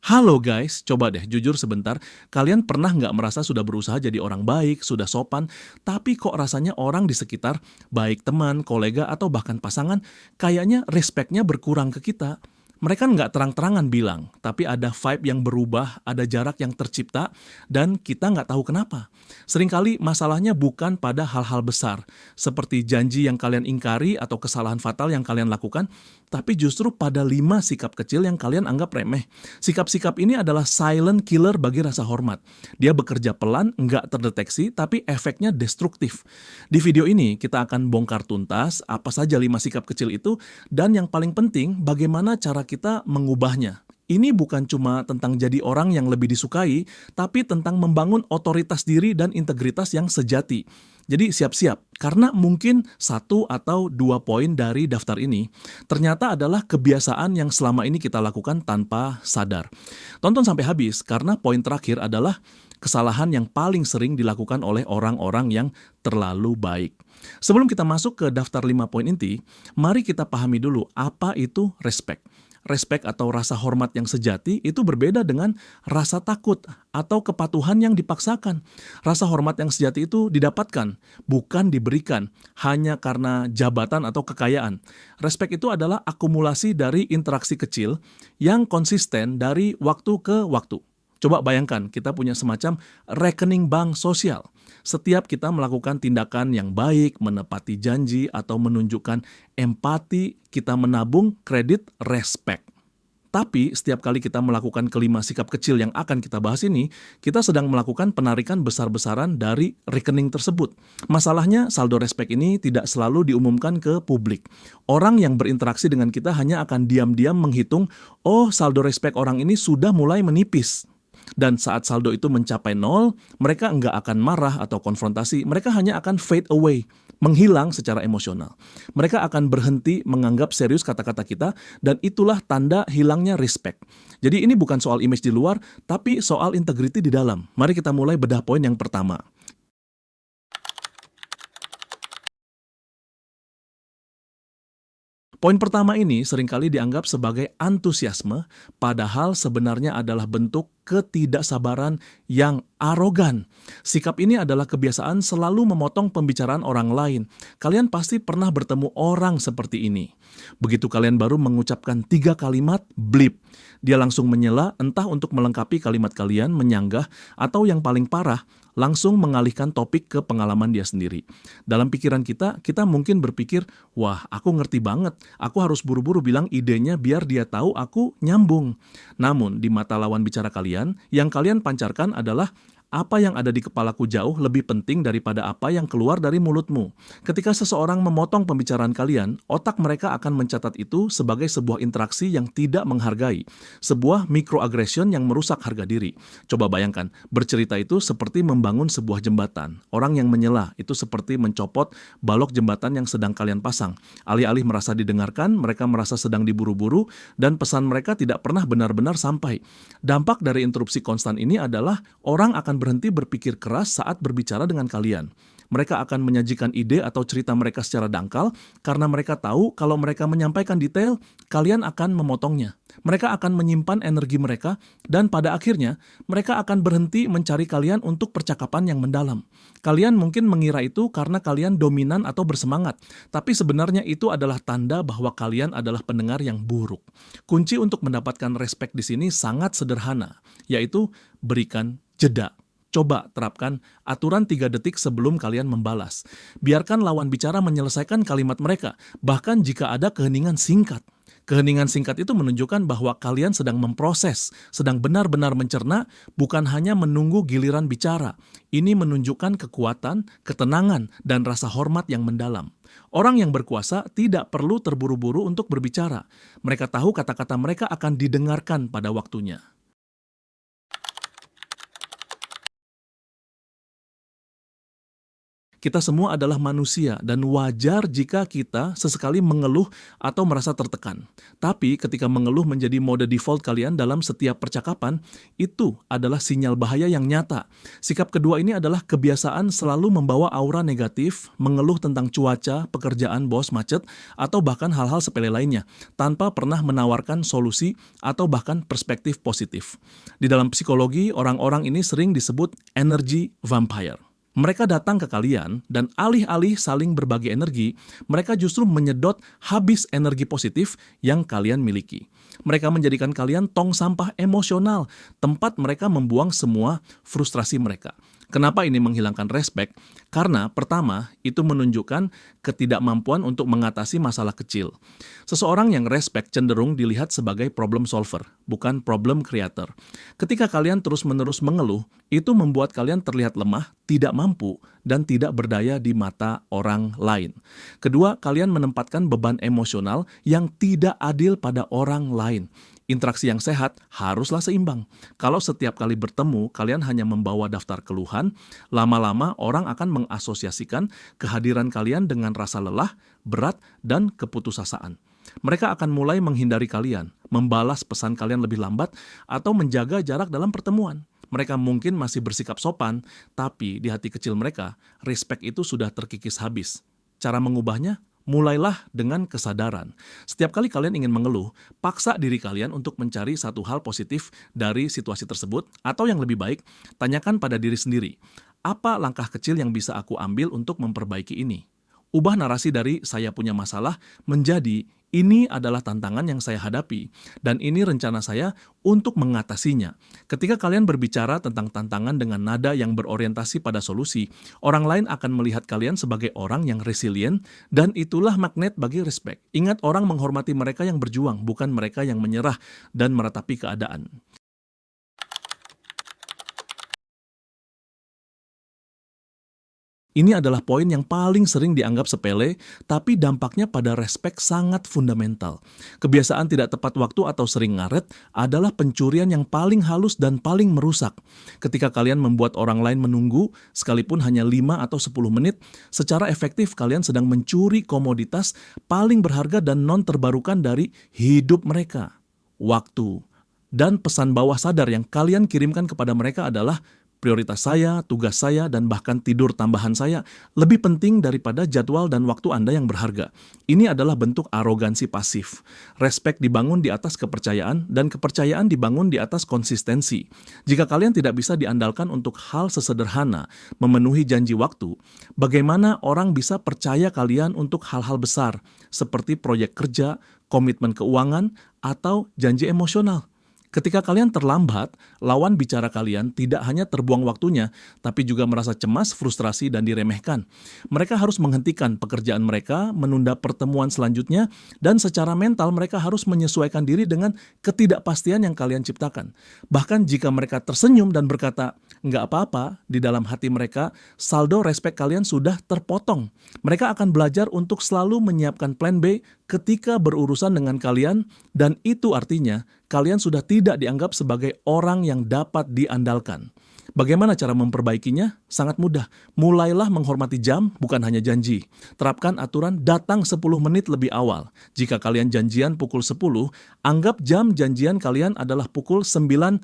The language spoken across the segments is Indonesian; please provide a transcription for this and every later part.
Halo guys, coba deh jujur sebentar, kalian pernah nggak merasa sudah berusaha jadi orang baik, sudah sopan, tapi kok rasanya orang di sekitar, baik teman, kolega, atau bahkan pasangan, kayaknya respect-nya berkurang ke kita? Mereka nggak terang-terangan bilang, tapi ada vibe yang berubah, ada jarak yang tercipta, dan kita nggak tahu kenapa. Seringkali masalahnya bukan pada hal-hal besar, seperti janji yang kalian ingkari atau kesalahan fatal yang kalian lakukan, tapi justru pada 5 sikap kecil yang kalian anggap remeh. Sikap-sikap ini adalah silent killer bagi rasa hormat. Dia bekerja pelan, nggak terdeteksi, tapi efeknya destruktif. Di video ini, kita akan bongkar tuntas apa saja 5 sikap kecil itu, dan yang paling penting, bagaimana cara kita mengubahnya. Ini bukan cuma tentang jadi orang yang lebih disukai, tapi tentang membangun otoritas diri dan integritas yang sejati. Jadi siap-siap, karena mungkin 1 atau 2 poin dari daftar ini ternyata adalah kebiasaan yang selama ini kita lakukan tanpa sadar. Tonton sampai habis, karena poin terakhir adalah kesalahan yang paling sering dilakukan oleh orang-orang yang terlalu baik. Sebelum kita masuk ke daftar 5 poin inti, mari kita pahami dulu apa itu respect. Respect atau rasa hormat yang sejati itu berbeda dengan rasa takut atau kepatuhan yang dipaksakan. Rasa hormat yang sejati itu didapatkan, bukan diberikan, hanya karena jabatan atau kekayaan. Respect itu adalah akumulasi dari interaksi kecil yang konsisten dari waktu ke waktu. Coba bayangkan, kita punya semacam rekening bank sosial. Setiap kita melakukan tindakan yang baik, menepati janji, atau menunjukkan empati, kita menabung kredit respect. Tapi setiap kali kita melakukan kelima sikap kecil yang akan kita bahas ini, kita sedang melakukan penarikan besar-besaran dari rekening tersebut. Masalahnya, saldo respect ini tidak selalu diumumkan ke publik. Orang yang berinteraksi dengan kita hanya akan diam-diam menghitung, oh saldo respect orang ini sudah mulai menipis. Dan saat saldo itu mencapai 0, mereka nggak akan marah atau konfrontasi, mereka hanya akan fade away, menghilang secara emosional. Mereka akan berhenti menganggap serius kata-kata kita, dan itulah tanda hilangnya respect. Jadi ini bukan soal image di luar, tapi soal integriti di dalam. Mari kita mulai bedah poin yang pertama. Poin pertama ini seringkali dianggap sebagai antusiasme, padahal sebenarnya adalah bentuk ketidaksabaran yang arogan. Sikap ini adalah kebiasaan selalu memotong pembicaraan orang lain. Kalian pasti pernah bertemu orang seperti ini. Begitu kalian baru mengucapkan 3 kalimat, blip. Dia langsung menyela, entah untuk melengkapi kalimat kalian, menyanggah, atau yang paling parah, langsung mengalihkan topik ke pengalaman dia sendiri. Dalam pikiran kita mungkin berpikir, wah aku ngerti banget, aku harus buru-buru bilang idenya biar dia tahu aku nyambung. Namun di mata lawan bicara kalian, yang kalian pancarkan adalah apa yang ada di kepalaku jauh lebih penting daripada apa yang keluar dari mulutmu. Ketika seseorang memotong pembicaraan kalian, otak mereka akan mencatat itu sebagai sebuah interaksi yang tidak menghargai, sebuah microaggression yang merusak harga diri. Coba bayangkan, bercerita itu seperti membangun sebuah jembatan. Orang yang menyela itu seperti mencopot balok jembatan yang sedang kalian pasang. Alih-alih merasa didengarkan, mereka merasa sedang diburu-buru, dan pesan mereka tidak pernah benar-benar sampai. Dampak dari interupsi konstan ini adalah orang akan berhenti berpikir keras saat berbicara dengan kalian. Mereka akan menyajikan ide atau cerita mereka secara dangkal karena mereka tahu kalau mereka menyampaikan detail, kalian akan memotongnya. Mereka akan menyimpan energi mereka dan pada akhirnya mereka akan berhenti mencari kalian untuk percakapan yang mendalam. Kalian mungkin mengira itu karena kalian dominan atau bersemangat, tapi sebenarnya itu adalah tanda bahwa kalian adalah pendengar yang buruk. Kunci untuk mendapatkan respect di sini sangat sederhana, yaitu berikan jeda. Coba terapkan aturan 3 detik sebelum kalian membalas. Biarkan lawan bicara menyelesaikan kalimat mereka, bahkan jika ada keheningan singkat. Keheningan singkat itu menunjukkan bahwa kalian sedang memproses, sedang benar-benar mencerna, bukan hanya menunggu giliran bicara. Ini menunjukkan kekuatan, ketenangan, dan rasa hormat yang mendalam. Orang yang berkuasa tidak perlu terburu-buru untuk berbicara. Mereka tahu kata-kata mereka akan didengarkan pada waktunya. Kita semua adalah manusia dan wajar jika kita sesekali mengeluh atau merasa tertekan. Tapi ketika mengeluh menjadi mode default kalian dalam setiap percakapan, itu adalah sinyal bahaya yang nyata. Sikap kedua ini adalah kebiasaan selalu membawa aura negatif, mengeluh tentang cuaca, pekerjaan bos macet, atau bahkan hal-hal sepele lainnya, tanpa pernah menawarkan solusi atau bahkan perspektif positif. Di dalam psikologi, orang-orang ini sering disebut energy vampire. Mereka datang ke kalian dan alih-alih saling berbagi energi, mereka justru menyedot habis energi positif yang kalian miliki. Mereka menjadikan kalian tong sampah emosional, tempat mereka membuang semua frustrasi mereka. Kenapa ini menghilangkan respek? Karena pertama, itu menunjukkan ketidakmampuan untuk mengatasi masalah kecil. Seseorang yang respek cenderung dilihat sebagai problem solver, bukan problem creator. Ketika kalian terus-menerus mengeluh, itu membuat kalian terlihat lemah, tidak mampu, dan tidak berdaya di mata orang lain. Kedua, kalian menempatkan beban emosional yang tidak adil pada orang lain. Interaksi yang sehat haruslah seimbang. Kalau setiap kali bertemu, kalian hanya membawa daftar keluhan, lama-lama orang akan mengasosiasikan kehadiran kalian dengan rasa lelah, berat, dan keputusasaan. Mereka akan mulai menghindari kalian, membalas pesan kalian lebih lambat, atau menjaga jarak dalam pertemuan. Mereka mungkin masih bersikap sopan, tapi di hati kecil mereka, respek itu sudah terkikis habis. Cara mengubahnya? Mulailah dengan kesadaran. Setiap kali kalian ingin mengeluh, paksa diri kalian untuk mencari satu hal positif dari situasi tersebut, atau yang lebih baik, tanyakan pada diri sendiri, apa langkah kecil yang bisa aku ambil untuk memperbaiki ini? Ubah narasi dari saya punya masalah menjadi ini adalah tantangan yang saya hadapi, dan ini rencana saya untuk mengatasinya. Ketika kalian berbicara tentang tantangan dengan nada yang berorientasi pada solusi, orang lain akan melihat kalian sebagai orang yang resilient, dan itulah magnet bagi respect. Ingat, orang menghormati mereka yang berjuang, bukan mereka yang menyerah dan meratapi keadaan. Ini adalah poin yang paling sering dianggap sepele, tapi dampaknya pada respek sangat fundamental. Kebiasaan tidak tepat waktu atau sering ngaret adalah pencurian yang paling halus dan paling merusak. Ketika kalian membuat orang lain menunggu, sekalipun hanya 5 atau 10 menit, secara efektif kalian sedang mencuri komoditas paling berharga dan non-terbarukan dari hidup mereka. Waktu. Dan pesan bawah sadar yang kalian kirimkan kepada mereka adalah prioritas saya, tugas saya, dan bahkan tidur tambahan saya lebih penting daripada jadwal dan waktu Anda yang berharga. Ini adalah bentuk arogansi pasif. Respek dibangun di atas kepercayaan, dan kepercayaan dibangun di atas konsistensi. Jika kalian tidak bisa diandalkan untuk hal sesederhana, memenuhi janji waktu, bagaimana orang bisa percaya kalian untuk hal-hal besar, seperti proyek kerja, komitmen keuangan, atau janji emosional? Ketika kalian terlambat, lawan bicara kalian tidak hanya terbuang waktunya, tapi juga merasa cemas, frustrasi, dan diremehkan. Mereka harus menghentikan pekerjaan mereka, menunda pertemuan selanjutnya, dan secara mental mereka harus menyesuaikan diri dengan ketidakpastian yang kalian ciptakan. Bahkan jika mereka tersenyum dan berkata, nggak apa-apa, di dalam hati mereka, saldo respek kalian sudah terpotong. Mereka akan belajar untuk selalu menyiapkan plan B ketika berurusan dengan kalian, dan itu artinya kalian sudah tidak dianggap sebagai orang yang dapat diandalkan. Bagaimana cara memperbaikinya? Sangat mudah. Mulailah menghormati jam, bukan hanya janji. Terapkan aturan datang 10 menit lebih awal. Jika kalian janjian pukul 10, anggap jam janjian kalian adalah pukul 9.50.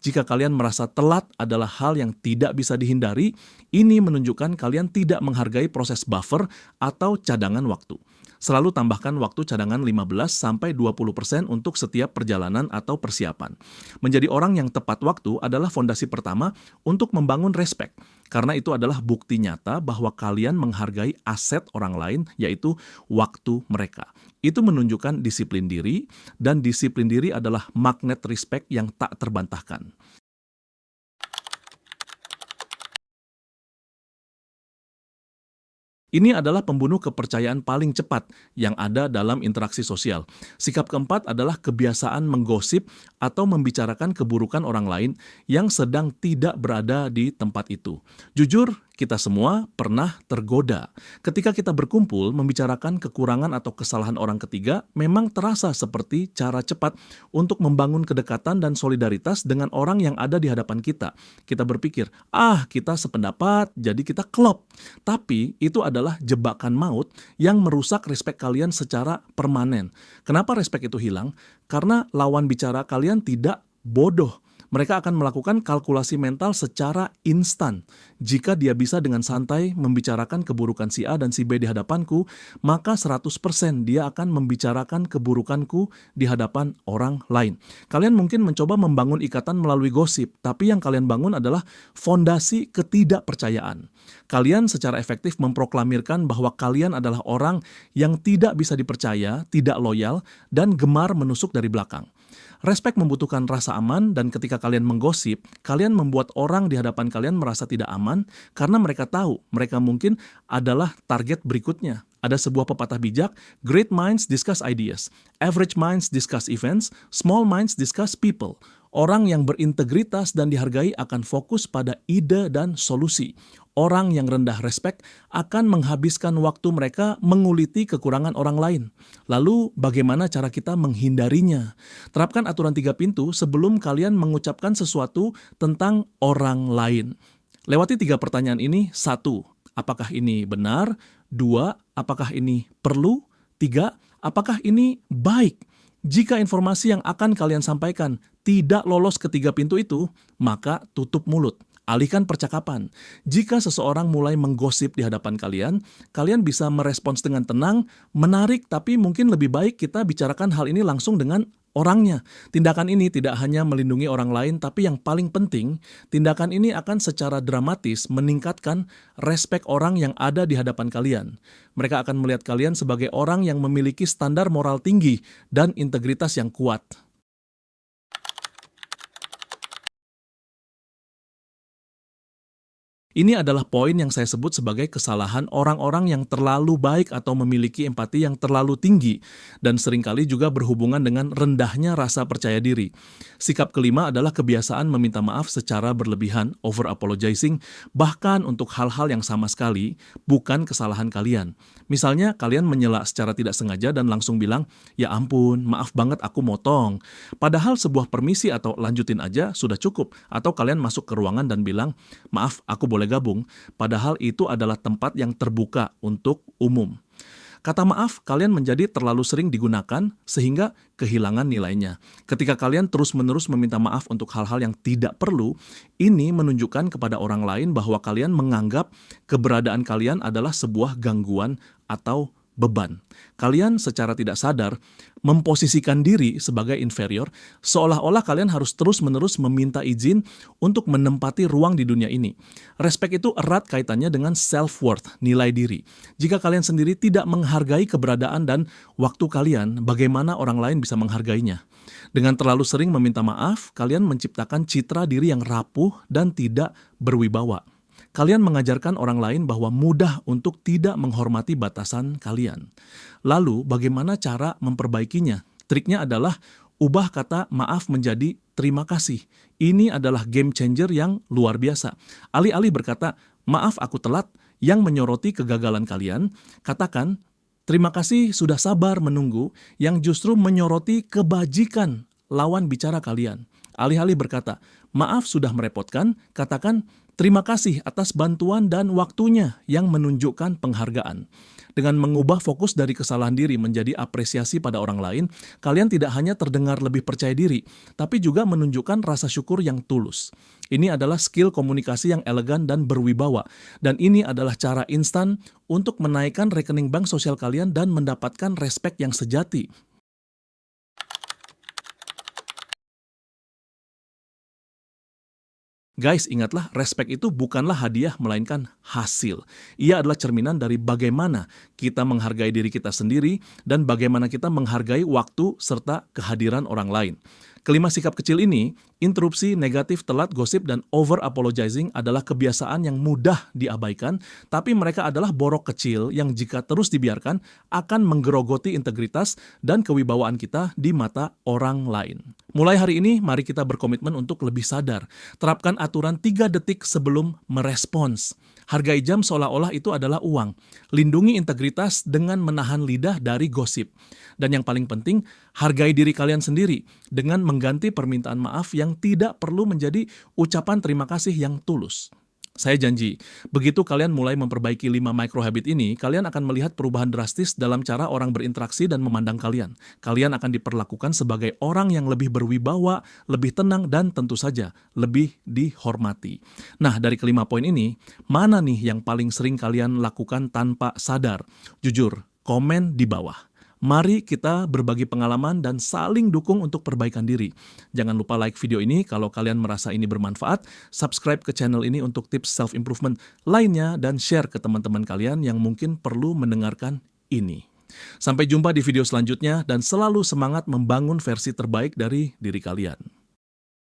Jika kalian merasa telat adalah hal yang tidak bisa dihindari, ini menunjukkan kalian tidak menghargai proses buffer atau cadangan waktu. Selalu tambahkan waktu cadangan 15-20% untuk setiap perjalanan atau persiapan. Menjadi orang yang tepat waktu adalah fondasi pertama untuk membangun respek, karena itu adalah bukti nyata bahwa kalian menghargai aset orang lain, yaitu waktu mereka. Itu menunjukkan disiplin diri, dan disiplin diri adalah magnet respek yang tak terbantahkan. Ini adalah pembunuh kepercayaan paling cepat yang ada dalam interaksi sosial. Sikap keempat adalah kebiasaan menggosip atau membicarakan keburukan orang lain yang sedang tidak berada di tempat itu. Jujur, Kita semua pernah tergoda. Ketika kita berkumpul membicarakan kekurangan atau kesalahan orang ketiga, memang terasa seperti cara cepat untuk membangun kedekatan dan solidaritas dengan orang yang ada di hadapan kita. Kita berpikir, kita sependapat, jadi kita klop. Tapi itu adalah jebakan maut yang merusak respek kalian secara permanen. Kenapa respek itu hilang? Karena lawan bicara kalian tidak bodoh. Mereka akan melakukan kalkulasi mental secara instan. Jika dia bisa dengan santai membicarakan keburukan si A dan si B di hadapanku, maka 100% dia akan membicarakan keburukanku di hadapan orang lain. Kalian mungkin mencoba membangun ikatan melalui gosip, tapi yang kalian bangun adalah fondasi ketidakpercayaan. Kalian secara efektif memproklamirkan bahwa kalian adalah orang yang tidak bisa dipercaya, tidak loyal, dan gemar menusuk dari belakang. Respek membutuhkan rasa aman, dan ketika kalian menggosip, kalian membuat orang di hadapan kalian merasa tidak aman karena mereka tahu mereka mungkin adalah target berikutnya. Ada sebuah pepatah bijak, great minds discuss ideas, average minds discuss events, small minds discuss people. Orang yang berintegritas dan dihargai akan fokus pada ide dan solusi. Orang yang rendah respek akan menghabiskan waktu mereka menguliti kekurangan orang lain. Lalu bagaimana cara kita menghindarinya? Terapkan aturan 3 pintu sebelum kalian mengucapkan sesuatu tentang orang lain. Lewati 3 pertanyaan ini. 1. Apakah ini benar? 2. Apakah ini perlu? 3. Apakah ini baik? Jika informasi yang akan kalian sampaikan tidak lolos ke 3 pintu itu, maka tutup mulut. Alihkan percakapan. Jika seseorang mulai menggosip di hadapan kalian, kalian bisa merespons dengan tenang, menarik, tapi mungkin lebih baik kita bicarakan hal ini langsung dengan orangnya. Tindakan ini tidak hanya melindungi orang lain, tapi yang paling penting, tindakan ini akan secara dramatis meningkatkan respek orang yang ada di hadapan kalian. Mereka akan melihat kalian sebagai orang yang memiliki standar moral tinggi dan integritas yang kuat. Ini adalah poin yang saya sebut sebagai kesalahan orang-orang yang terlalu baik atau memiliki empati yang terlalu tinggi dan seringkali juga berhubungan dengan rendahnya rasa percaya diri. Sikap kelima adalah kebiasaan meminta maaf secara berlebihan, over apologizing, bahkan untuk hal-hal yang sama sekali bukan kesalahan kalian. Misalnya kalian menyela secara tidak sengaja dan langsung bilang, "Ya ampun, maaf banget aku motong." Padahal sebuah permisi atau lanjutin aja sudah cukup. Atau kalian masuk ke ruangan dan bilang, "Maaf, aku boleh gabung," padahal itu adalah tempat yang terbuka untuk umum. Kata maaf kalian menjadi terlalu sering digunakan sehingga kehilangan nilainya. Ketika kalian terus-menerus meminta maaf untuk hal-hal yang tidak perlu, ini menunjukkan kepada orang lain bahwa kalian menganggap keberadaan kalian adalah sebuah gangguan atau beban. Kalian secara tidak sadar memposisikan diri sebagai inferior, seolah-olah kalian harus terus-menerus meminta izin untuk menempati ruang di dunia ini. Respek itu erat kaitannya dengan self-worth, nilai diri. Jika kalian sendiri tidak menghargai keberadaan dan waktu kalian, bagaimana orang lain bisa menghargainya? Dengan terlalu sering meminta maaf, kalian menciptakan citra diri yang rapuh dan tidak berwibawa. Kalian mengajarkan orang lain bahwa mudah untuk tidak menghormati batasan kalian. Lalu, bagaimana cara memperbaikinya? Triknya adalah ubah kata maaf menjadi terima kasih. Ini adalah game changer yang luar biasa. Alih-alih berkata, "Maaf aku telat," yang menyoroti kegagalan kalian, katakan, "Terima kasih sudah sabar menunggu," yang justru menyoroti kebajikan lawan bicara kalian. Alih-alih berkata, "Maaf sudah merepotkan," katakan, "Terima kasih atas bantuan dan waktunya," yang menunjukkan penghargaan. Dengan mengubah fokus dari kesalahan diri menjadi apresiasi pada orang lain, kalian tidak hanya terdengar lebih percaya diri, tapi juga menunjukkan rasa syukur yang tulus. Ini adalah skill komunikasi yang elegan dan berwibawa, dan ini adalah cara instan untuk menaikkan rekening bank sosial kalian dan mendapatkan respek yang sejati. Guys, ingatlah, respek itu bukanlah hadiah melainkan hasil. Ia adalah cerminan dari bagaimana kita menghargai diri kita sendiri dan bagaimana kita menghargai waktu serta kehadiran orang lain. Kelima sikap kecil ini Interupsi, negatif, telat, gosip, dan over apologizing adalah kebiasaan yang mudah diabaikan, tapi mereka adalah borok kecil yang jika terus dibiarkan akan menggerogoti integritas dan kewibawaan kita di mata orang lain. Mulai hari ini, mari kita berkomitmen untuk lebih sadar. Terapkan aturan 3 detik sebelum merespons. Hargai jam seolah-olah itu adalah uang. Lindungi integritas dengan menahan lidah dari gosip. Dan yang paling penting, hargai diri kalian sendiri dengan mengganti permintaan maaf yang tidak perlu menjadi ucapan terima kasih yang tulus. Saya janji, begitu kalian mulai memperbaiki 5 micro habit ini, kalian akan melihat perubahan drastis dalam cara orang berinteraksi dan memandang kalian. Kalian akan diperlakukan sebagai orang yang lebih berwibawa, lebih tenang, dan tentu saja lebih dihormati. Nah, dari kelima poin ini, mana nih yang paling sering kalian lakukan tanpa sadar? Jujur, komen di bawah. Mari kita berbagi pengalaman dan saling dukung untuk perbaikan diri. Jangan lupa like video ini kalau kalian merasa ini bermanfaat, subscribe ke channel ini untuk tips self-improvement lainnya, dan share ke teman-teman kalian yang mungkin perlu mendengarkan ini. Sampai jumpa di video selanjutnya dan selalu semangat membangun versi terbaik dari diri kalian.